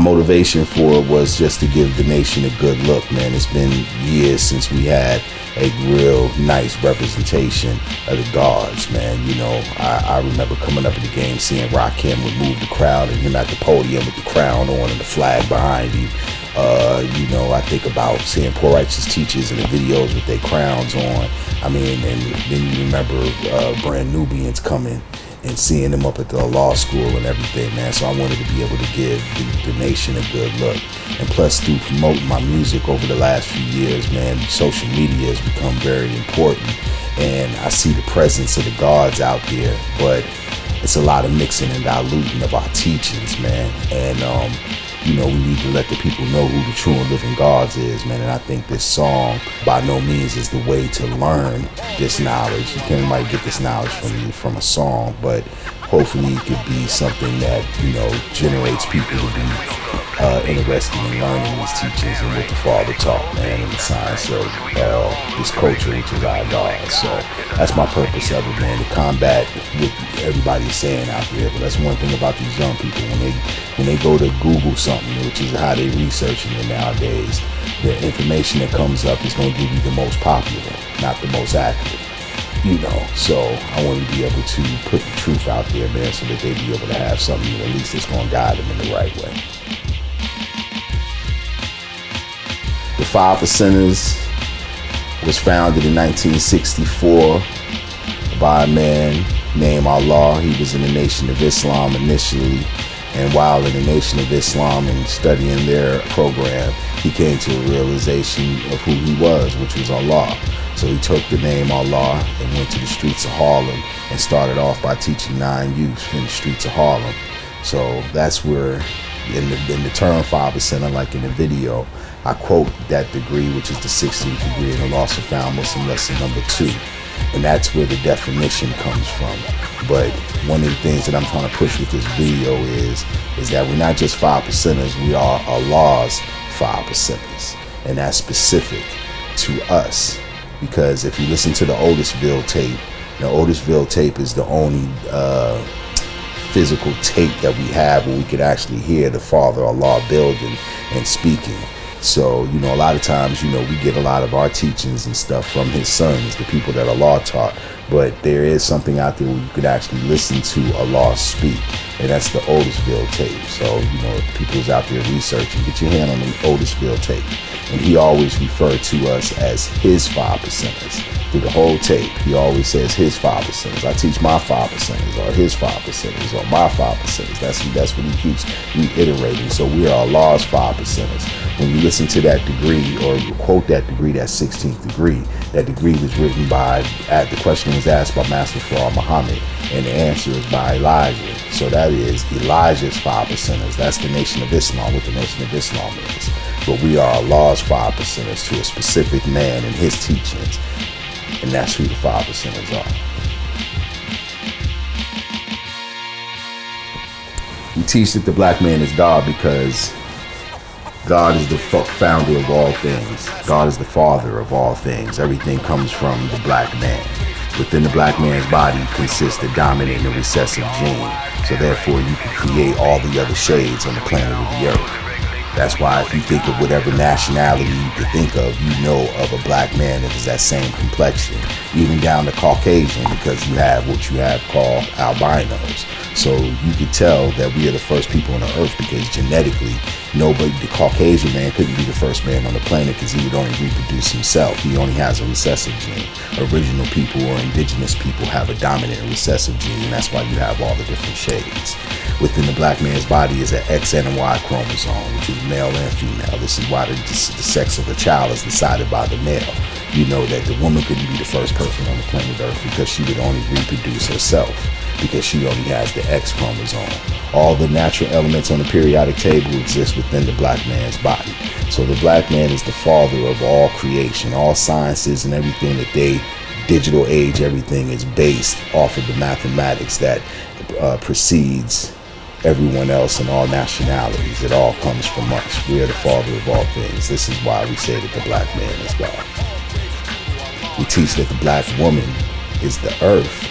motivation for it was just to give the nation a good look, man. It's been years since we had a real nice representation of the guards, man. You know, I remember coming up in the game, seeing Rakim would move the crowd and him at the podium with the crown on and the flag behind him. You know, I think about seeing Poor Righteous Teachers in the videos with their crowns on. I mean, and then you remember Brand Nubians coming and seeing them up at the law school and everything, man. So I wanted to be able to give the nation a good look. And plus, through promoting my music over the last few years, man, social media has become very important. And I see the presence of the guards out there, but it's a lot of mixing and diluting of our teachings, man. And, you know, we need to let the people know who the true and living gods is, man. And I think this song, by no means, is the way to learn this knowledge. You can't might get this knowledge from a song, but hopefully it could be something that, you know, generates people to be interested in learning these teachings and what the Father taught, man, and the science of this culture, which is our God. So that's my purpose of it, man, to combat what everybody's saying out there. But that's one thing about these young people, when they go to Google something, which is how they researching it nowadays, the information that comes up is going to give you the most popular, not the most accurate. You know, so I want to be able to put the truth out there, man, so that they be able to have something at least that's going to guide them in the right way. The 5%ers was founded in 1964 by a man named Allah. He was in the Nation of Islam initially, and while in the Nation of Islam and studying their program, he came to a realization of who he was, which was Allah. So he took the name Allah and went to the streets of Harlem and started off by teaching 9 youths in the streets of Harlem. So that's where, in the term 5%, like in the video, I quote that degree, which is the 16th degree in the Lost and Found Muslim lesson number 2. And that's where the definition comes from. But one of the things that I'm trying to push with this video is that we're not just 5%ers, we are Allah's 5%ers. And that's specific to us. Because if you listen to the Otisville tape, the Otisville tape is the only physical tape that we have where we could actually hear the Father Allah building and speaking. So, you know, a lot of times, you know, we get a lot of our teachings and stuff from his sons, the people that Allah taught. But there is something out there where you could actually listen to Allah speak. And that's the Otisville tape. So, you know, if people is out there researching, get your hand on the Otisville tape. And he always referred to us as his 5%ers. Through the whole tape, he always says his 5%ers. I teach my 5%ers, or his 5%ers, or my 5%ers. That's what he keeps reiterating. So we are Allah's 5%ers. When you listen to that degree, or you quote that degree, that 16th degree, that degree was written by, the question was asked by Master Farah Muhammad, and the answer is by Elijah. So that is Elijah's 5%ers. That's the Nation of Islam, what the Nation of Islam is. But we are Allah's 5%ers to a specific man and his teachings. And that's who the 5%ers are. We teach that the black man is God because God is the founder of all things. God is the father of all things. Everything comes from the black man. Within the black man's body consists the dominant and recessive gene. So therefore you can create all the other shades on the planet of the earth. That's why if you think of whatever nationality you could think of, you know of a black man that is that same complexion, even down to Caucasian, because you have what you have called albinos. So you could tell that we are the first people on the earth because genetically, the Caucasian man couldn't be the first man on the planet because he would only reproduce himself. He only has a recessive gene. Original people or indigenous people have a dominant and recessive gene, and that's why you have all the different shades. Within the black man's body is an X and a Y chromosome, which is male and female. This is why the sex of the child is decided by the male. You know that the woman couldn't be the first person on the planet Earth because she would only reproduce herself, because she only has the X chromosome. All the natural elements on the periodic table exist within the black man's body. So the black man is the father of all creation. All sciences and everything that digital age, everything is based off of the mathematics that precedes everyone else and all nationalities. It all comes from us. We are the father of all things. This is why we say that the black man is God. We teach that the black woman is the earth,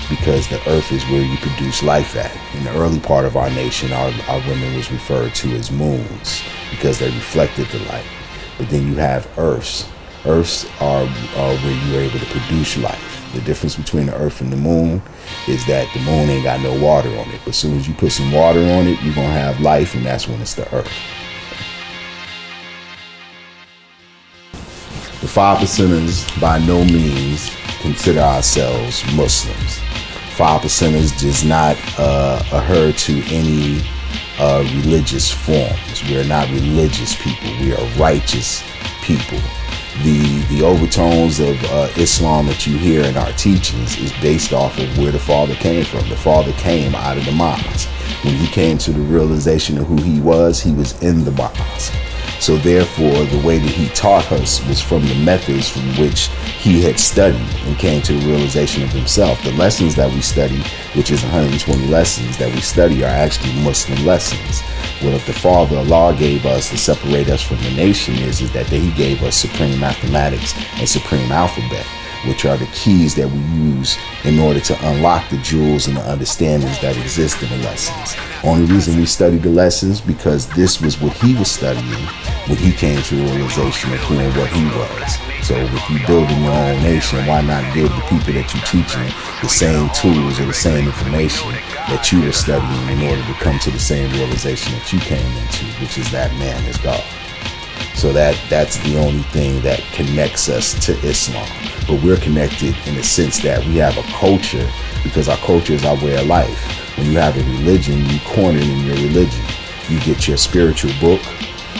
because the earth is where you produce life at. In the early part of our nation, our women was referred to as moons because they reflected the light. But then you have earths. Earths are where you're able to produce life. The difference between the earth and the moon is that the moon ain't got no water on it. But as soon as you put some water on it, you're going to have life, and that's when it's the earth. The 5%ers by no means consider ourselves Muslims. 5%ers does not adhere to any religious forms. We are not religious people. We are righteous people. The overtones of Islam that you hear in our teachings is based off of where the Father came from. The Father came out of the mosque. When he came to the realization of who he was in the mosque. So therefore, the way that he taught us was from the methods from which he had studied and came to the realization of himself. The lessons that we study, which is 120 lessons that we study, are actually Muslim lessons. What the Father Allah gave us to separate us from the nation is that he gave us supreme mathematics and supreme alphabet, which are the keys that we use in order to unlock the jewels and the understandings that exist in the lessons. Only reason we study the lessons because this was what he was studying when he came to the realization of who and what he was. So if you're building your own nation, why not give the people that you're teaching the same tools or the same information that you were studying in order to come to the same realization that you came into, which is that man is God. So that's the only thing that connects us to Islam. But we're connected in the sense that we have a culture, because our culture is our way of life. When you have a religion, you corner in your religion. You get your spiritual book,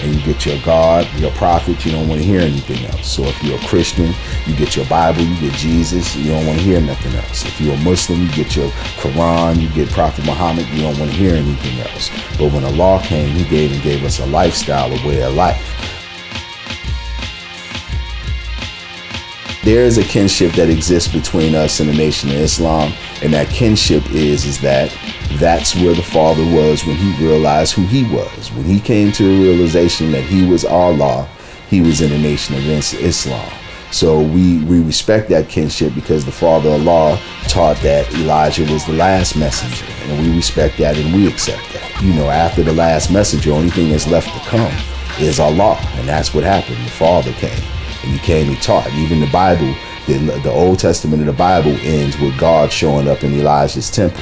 and you get your God, your prophet. You don't want to hear anything else. So if you're a Christian, you get your Bible, you get Jesus. You don't want to hear nothing else. If you're a Muslim, you get your Quran, you get Prophet Muhammad. You don't want to hear anything else. But when Allah came, he gave us a lifestyle, a way of life. There is a kinship that exists between us and the Nation of Islam, and that kinship is that that's where the Father was when he realized who he was. When he came to the realization that he was Allah, he was in the Nation of Islam. So we respect that kinship because the Father Allah taught that Elijah was the last messenger, and we respect that and we accept that. You know, after the last messenger, only thing that's left to come is Allah, and that's what happened. The Father came. And he came, he taught. Even the Bible, the Old Testament of the Bible ends with God showing up in Elijah's temple.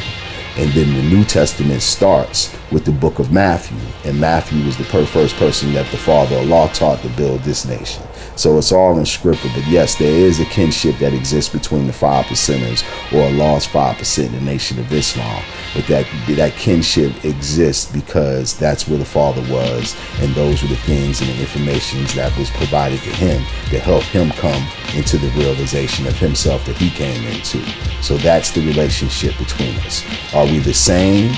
And then the New Testament starts with the book of Matthew. And Matthew was the first person that the Father Allah taught to build this nation. So it's all in scripture. But yes, there is a kinship that exists between the 5%ers or Allah's 5% in the Nation of Islam. But that kinship exists because that's where the Father was. And those were the things and the information that was provided to him to help him come into the realization of himself that he came into. So that's the relationship between us. Are we the same?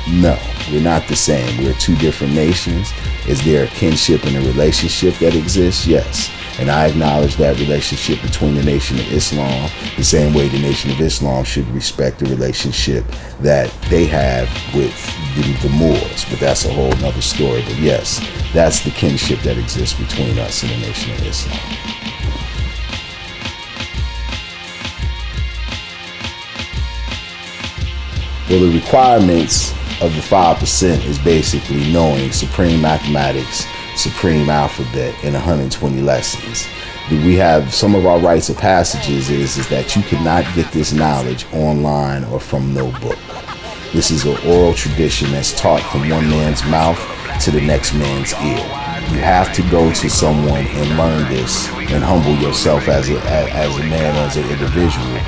No, we're not the same. We're two different nations. Is there a kinship and a relationship that exists? Yes. And I acknowledge that relationship between the Nation of Islam the same way the Nation of Islam should respect the relationship that they have with the Moors. But that's a whole nother story. But yes, that's the kinship that exists between us and the Nation of Islam. Well, the requirements of the 5% is basically knowing supreme mathematics, supreme alphabet, and 120 lessons. We have some of our rites of passages is that you cannot get this knowledge online or from no book. This is an oral tradition that's taught from one man's mouth to the next man's ear. You have to go to someone and learn this and humble yourself as a man, as an individual,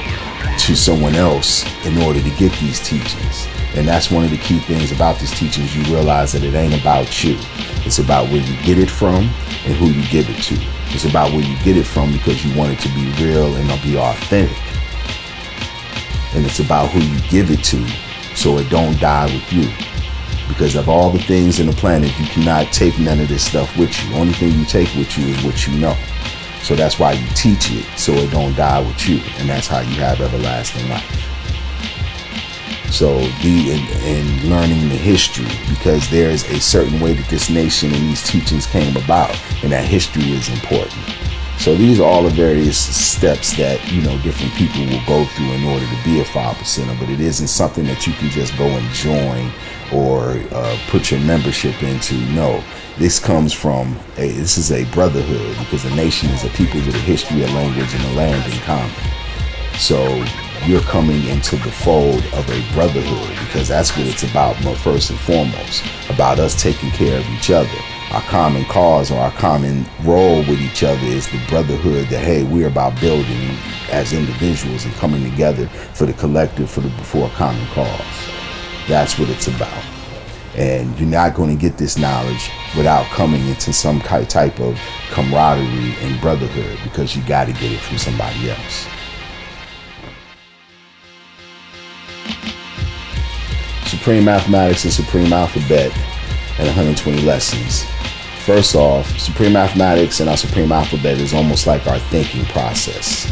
to someone else in order to get these teachings. And that's one of the key things about these teachings. You realize that it ain't about you. It's about where you get it from and who you give it to. It's about where you get it from because you want it to be real and be authentic. And it's about who you give it to so it don't die with you. Because of all the things in the planet, you cannot take none of this stuff with you. Only thing you take with you is what you know. So that's why you teach it, so it don't die with you. And that's how you have everlasting life. So in learning the history, because there's a certain way that this nation and these teachings came about, and that history is important. So these are all the various steps that, different people will go through in order to be a 5%er, but it isn't something that you can just go and join or put your membership into. No, this comes from this is a brotherhood, because a nation is a people with a history, a language, and a land in common. So you're coming into the fold of a brotherhood, because that's what it's about, first and foremost, about us taking care of each other. Our common cause, or our common role with each other, is the brotherhood that, hey, we're about building as individuals and coming together for the collective, for a common cause. That's what it's about. And you're not going to get this knowledge without coming into some type of camaraderie and brotherhood, because you got to get it from somebody else. Supreme Mathematics and Supreme Alphabet and 120 lessons. First off, Supreme Mathematics and our Supreme Alphabet is almost like our thinking process,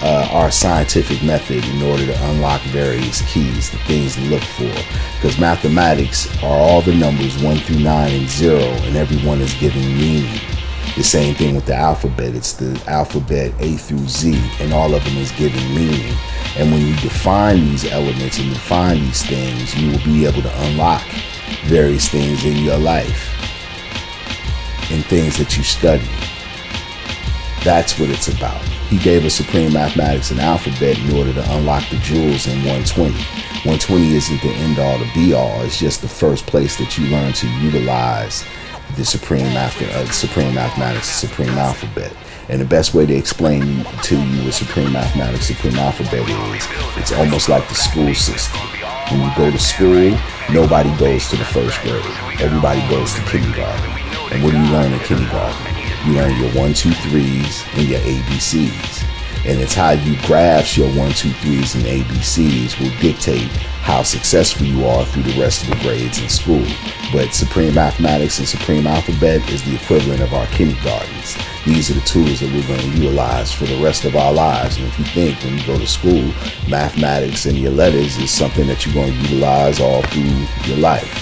our scientific method in order to unlock various keys, the things to look for. Because mathematics are all the numbers 1 through 9 and 0, and everyone is giving meaning. The same thing with the alphabet. It's the alphabet A through Z, and all of them is giving meaning. And when you define these elements and define these things, you will be able to unlock various things in your life and things that you study. That's what it's about. He gave us Supreme Mathematics and Alphabet in order to unlock the jewels in 120. 120 isn't the end all, the be all. It's just the first place that you learn to utilize the Supreme Mathematics, Supreme Alphabet. And the best way to explain to you what Supreme Mathematics, Supreme Alphabet is, it's almost like the school system. When you go to school, nobody goes to the first grade. Everybody goes to kindergarten. And what do you learn in kindergarten? You learn your 1, 2, 3s and your ABCs. And it's how you grasp your 1, 2, 3s and ABCs will dictate how successful you are through the rest of the grades in school. But Supreme Mathematics and Supreme Alphabet is the equivalent of our kindergartens. These are the tools that we're going to utilize for the rest of our lives. And if you think when you go to school, mathematics and your letters is something that you're going to utilize all through your life,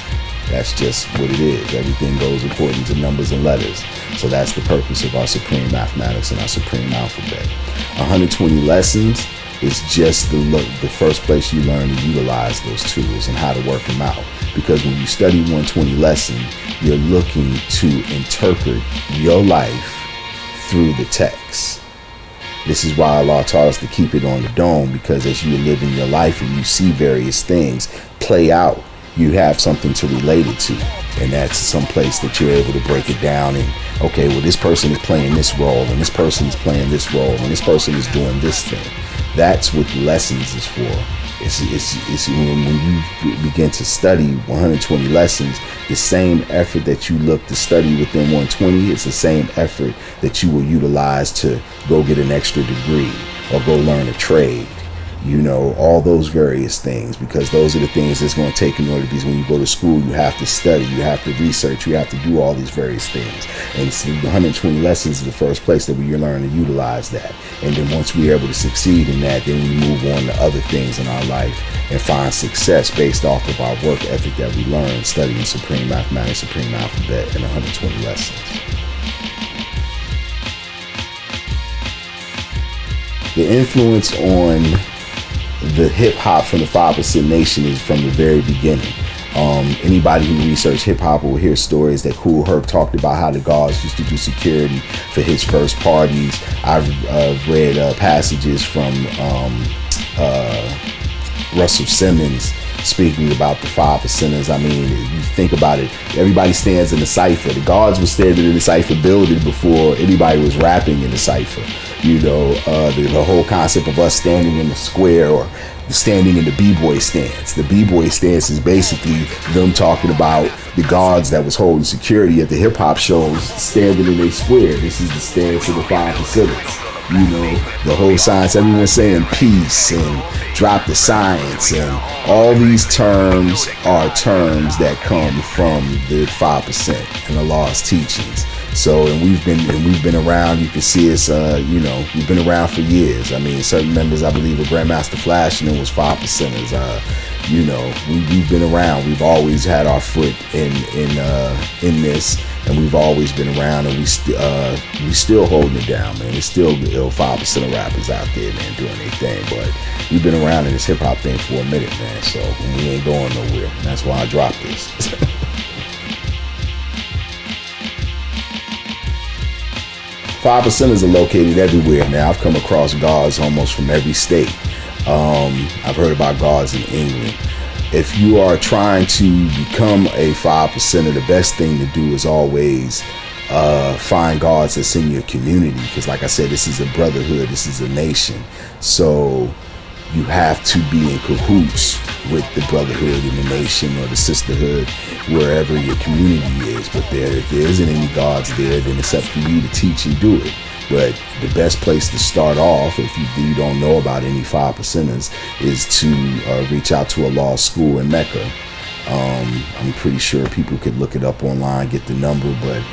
that's just what it is. Everything goes according to numbers and letters. So that's the purpose of our Supreme Mathematics and our Supreme Alphabet. 120 lessons is just the first place you learn to utilize those tools and how to work them out. Because when you study 120 lesson, you're looking to interpret your life through the text. This is why Allah taught us to keep it on the dome, because as you live in your life and you see various things play out, you have something to relate it to. And that's some place that you're able to break it down and, okay, well, this person is playing this role, and this person is playing this role, and this person is doing this thing. That's what the lessons is for. It's when you begin to study 120 lessons, the same effort that you look to study within 120 is the same effort that you will utilize to go get an extra degree or go learn a trade. All those various things, because those are the things that's going to take in order, because when you go to school, you have to study, you have to research, you have to do all these various things. And so the 120 lessons is the first place that we learn to utilize that. And then once we're able to succeed in that, then we move on to other things in our life and find success based off of our work ethic that we learn studying Supreme Mathematics, Supreme Alphabet, and 120 lessons. The influence on the hip hop from the 5% Nation is from the very beginning. Anybody who researched hip hop will hear stories that Kool Herc talked about how the guards used to do security for his first parties. I've read passages from Russell Simmons speaking about the 5%ers. I mean, you think about it, everybody stands in the cipher. The guards were standing in the cipher building before anybody was rapping in the cipher. The whole concept of us standing in the square or standing in the b-boy stance. The b-boy stance is basically them talking about the guards that was holding security at the hip hop shows standing in a square. This is the stance of the 5%ers. The whole science, everyone's saying peace and drop the science, and all these terms are terms that come from the 5% and Allah's teachings. So, and we've been around. You can see us, we've been around for years. I mean, certain members, I believe, of Grandmaster Flash, and it was 5%ers. You know, we've been around. We've always had our foot in this, and we've always been around, and we still holding it down, man. It's still the ill 5% of rappers out there, man, doing their thing. But we've been around in this hip hop thing for a minute, man. So we ain't going nowhere. And that's why I dropped this. 5%ers are located everywhere. Now, I've come across guards almost from every state. I've heard about guards in England. If you are trying to become a 5%er, the best thing to do is always find guards that's in your community. Because like I said, this is a brotherhood, this is a nation. So you have to be in cahoots with the brotherhood in the nation or the sisterhood, wherever your community is. But if there isn't any guards there, then it's up to you to teach and do it. But the best place to start off, if you don't know about any 5%ers, is to reach out to a law school in Mecca. I'm pretty sure people could look it up online, get the number, but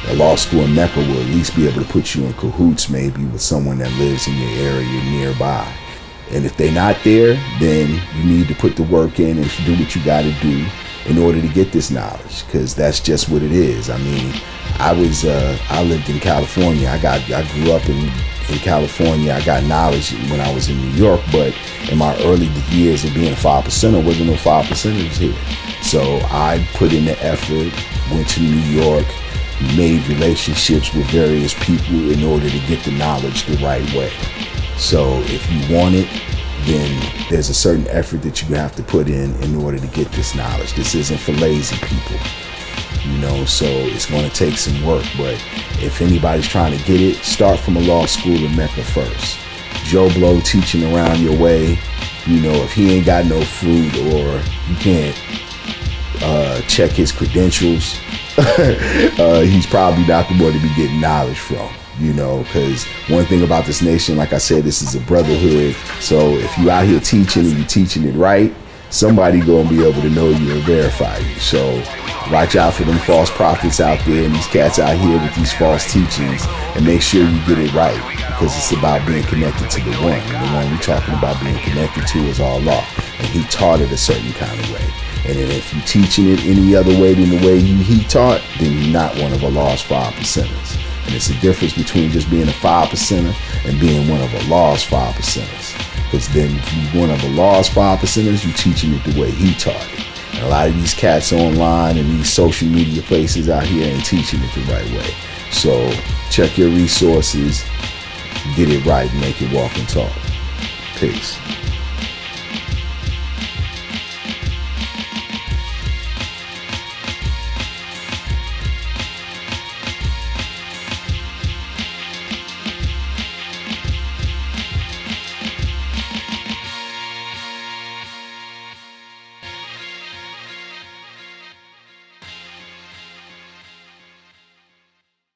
a law school in Mecca will at least be able to put you in cahoots maybe with someone that lives in your area nearby. And if they're not there, then you need to put the work in and do what you got to do in order to get this knowledge, because that's just what it is. I mean, I lived in California. I grew up in California. I got knowledge when I was in New York, but in my early years of being a 5%er, wasn't no 5%ers here. So I put in the effort, went to New York, made relationships with various people in order to get the knowledge the right way. So if you want it, then there's a certain effort that you have to put in order to get this knowledge. This isn't for lazy people, you know, so it's going to take some work. But if anybody's trying to get it, start from a law school in Mecca first. Joe Blow teaching around your way, you know, if he ain't got no fruit or you can't check his credentials, he's probably not the one to be getting knowledge from. You know, because one thing about this nation, like I said, this is a brotherhood. So if you out here teaching and you're teaching it right, somebody gonna be able to know you and verify you. So watch out for them false prophets out there and these cats out here with these false teachings, and make sure you get it right, because it's about being connected to the one. And the one we're talking about being connected to is Allah, and he taught it a certain kind of way. And then if you're teaching it any other way than the way he taught, then you're not one of Allah's 5%ers. And it's the difference between just being a 5%er and being one of Allah's 5%ers. Because then if you're one of Allah's 5%ers, you're teaching it the way he taught it. And a lot of these cats online and these social media places out here ain't teaching it the right way. So check your resources, get it right, and make it walk and talk. Peace.